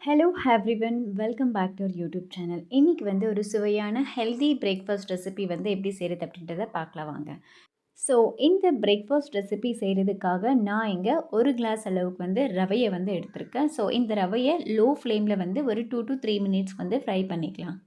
Hello everyone, welcome back to YouTube channel. இன்றைக்கி வந்து ஒரு சுவையான ஹெல்தி பிரேக்ஃபாஸ்ட் ரெசிபி வந்து எப்படி செய்கிறது அப்படின்றத பார்க்கலாம் வாங்க. ஸோ இந்த பிரேக்ஃபாஸ்ட் ரெசிபி செய்கிறதுக்காக நான் இங்கே ஒரு கிளாஸ் அளவுக்கு வந்து ரவையை வந்து எடுத்திருக்கேன். ஸோ இந்த ரவையை லோ ஃப்ளேமில் வந்து ஒரு 2 to 3 மினிட்ஸ் வந்து ஃப்ரை பண்ணிக்கலாம்.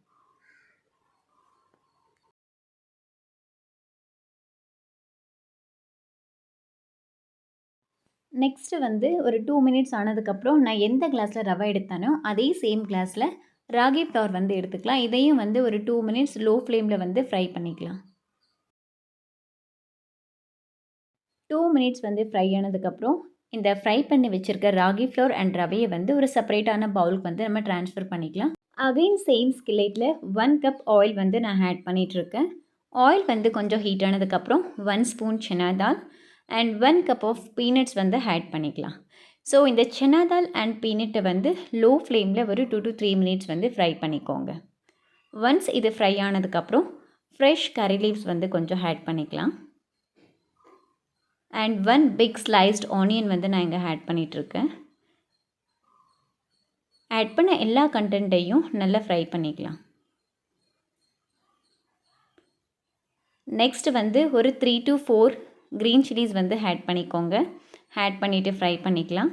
நெக்ஸ்ட்டு வந்து ஒரு 2 மினிட்ஸ் ஆனதுக்கப்புறம் நான் எந்த கிளாஸில் ரவை எடுத்தேனோ அதே சேம் கிளாஸில் ராகி ஃப்ளவர் வந்து எடுத்துக்கலாம். இதையும் வந்து ஒரு 2 மினிட்ஸ் லோ ஃப்ளேமில் வந்து ஃப்ரை பண்ணிக்கலாம். 2 மினிட்ஸ் வந்து ஃப்ரை ஆனதுக்கப்புறம் இந்த ஃப்ரை பண்ணி வச்சுருக்க ராகி ஃப்ளோர் அண்ட் ரவையை வந்து ஒரு செப்பரேட்டான பவுலுக்கு வந்து நம்ம ட்ரான்ஸ்ஃபர் பண்ணிக்கலாம். அகைன் சேம் ஸ்கில்லேட்டில் 1 கப் ஆயில் வந்து நான் ஆட் பண்ணிகிட்ருக்கேன். ஆயில் வந்து கொஞ்சம் ஹீட் ஆனதுக்கப்புறம் 1 spoon chana dal and 1 cup of peanuts வந்து ஆட் பண்ணிக்கலாம். ஸோ இந்த சனா தால் அண்ட் பீனட்டை வந்து லோ ஃப்ளேமில் ஒரு 2 to 3 மினிட்ஸ் வந்து ஃப்ரை பண்ணிக்கோங்க. ஒன்ஸ் இது ஃப்ரை ஆனதுக்கப்புறம் ஃப்ரெஷ் கரி லீவ்ஸ் வந்து கொஞ்சம் ஆட் பண்ணிக்கலாம். அண்ட் 1 பிக் ஸ்லைஸ்ட் ஆனியன் வந்து நான் இங்கே ஆட் பண்ணிகிட்ருக்கேன். ஆட் பண்ண எல்லா கண்டென்ட்டையும் நல்லா ஃப்ரை பண்ணிக்கலாம். நெக்ஸ்ட் வந்து ஒரு 3 to 4 க்ரீன் சில்லிஸ் வந்து ஆட் பண்ணிக்கோங்க. ஆட் பண்ணிவிட்டு ஃப்ரை பண்ணிக்கலாம்.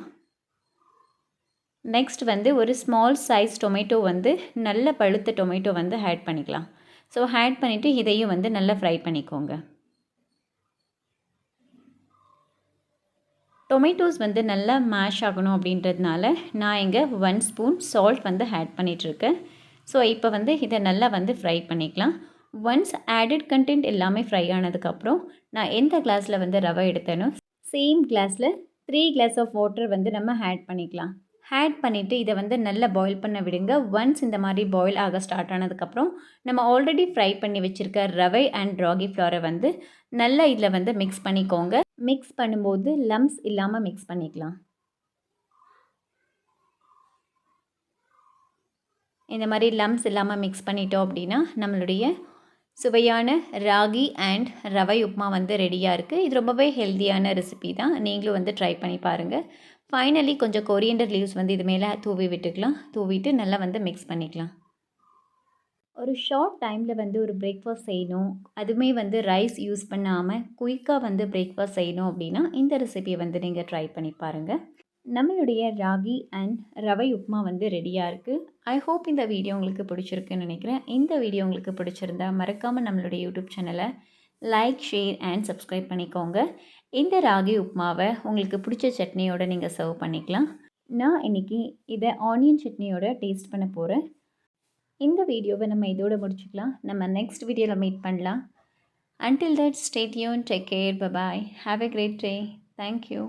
நெக்ஸ்ட் வந்து ஒரு ஸ்மால் சைஸ் டொமேட்டோ வந்து நல்ல பழுத்த டொமேட்டோ வந்து ஆட் பண்ணிக்கலாம். ஸோ ஆட் பண்ணிவிட்டு இதையும் வந்து நல்லா ஃப்ரை பண்ணிக்கோங்க. டொமேட்டோஸ் வந்து நல்லா மேஷ் ஆகணும் அப்படின்றதுனால நான் இங்கே 1 ஸ்பூன் சால்ட் வந்து ஆட் பண்ணிகிட்ருக்கேன். ஸோ இப்போ வந்து இதை நல்லா வந்து ஃப்ரை பண்ணிக்கலாம். ஒன்ஸ் ஆடட் கண்டென்ட் எல்லாமே ஃப்ரை ஆனதுக்கப்புறம் நான் எந்த கிளாஸில் வந்து ரவை எடுத்தேனோ சேம் கிளாஸில் 3 கிளாஸ் ஆஃப் வாட்டர் வந்து நம்ம ஆட் பண்ணிக்கலாம். ஆட் பண்ணிவிட்டு இதை வந்து நல்லா பாயில் பண்ண விடுங்க. ஒன்ஸ் இந்த மாதிரி பாயில் ஆக ஸ்டார்ட் ஆனதுக்கப்புறம் நம்ம ஆல்ரெடி ஃப்ரை பண்ணி வச்சுருக்க ரவை அண்ட் ராகி ஃப்ளவரை வந்து நல்லா இதில் வந்து மிக்ஸ் பண்ணிக்கோங்க. மிக்ஸ் பண்ணும்போது லம்ப்ஸ் இல்லாமல் மிக்ஸ் பண்ணிக்கலாம். இந்த மாதிரி லம்ப்ஸ் இல்லாமல் மிக்ஸ் பண்ணிட்டோம் அப்படின்னா நம்மளுடைய சுவையான ராகி அண்ட் ரவை உப்புமா வந்து ரெடியாக இருக்குது. இது ரொம்பவே ஹெல்த்தியான ரெசிபி தான். நீங்களும் வந்து ட்ரை பண்ணி பாருங்கள். ஃபைனலி கொஞ்சம் கொரியண்டர் லீவ்ஸ் வந்து இது மேலே தூவி விட்டுக்கலாம். தூவிட்டு நல்லா வந்து மிக்ஸ் பண்ணிக்கலாம். ஒரு ஷார்ட் டைமில் வந்து ஒரு பிரேக்ஃபாஸ்ட் செய்யணும், அதுவுமே வந்து ரைஸ் யூஸ் பண்ணாமல் குயிக்காக வந்து பிரேக்ஃபாஸ்ட் செய்யணும் அப்படின்னா இந்த ரெசிபியை வந்து நீங்கள் ட்ரை பண்ணி பாருங்கள். நம்மளுடைய ராகி அண்ட் ரவை உப்புமா வந்து ரெடியாக இருக்குது. ஐ ஹோப் இந்த வீடியோ உங்களுக்கு பிடிச்சிருக்குன்னு நினைக்கிறேன். இந்த வீடியோ உங்களுக்கு பிடிச்சிருந்தா மறக்காமல் நம்மளுடைய யூடியூப் சேனலை லைக், ஷேர் அண்ட் சப்ஸ்கிரைப் பண்ணிக்கோங்க. இந்த ராகி உப்புமாவை உங்களுக்கு பிடிச்ச சட்னியோடு நீங்கள் சர்வ் பண்ணிக்கலாம். நான் இன்றைக்கி இதை ஆனியன் சட்னியோட டேஸ்ட் பண்ண போகிறேன். இந்த வீடியோவை நம்ம இதோட முடிச்சுக்கலாம். நம்ம நெக்ஸ்ட் வீடியோவில் மீட் பண்ணலாம். Until that, stay tuned, take care, bye bye, have a great day. Thank you.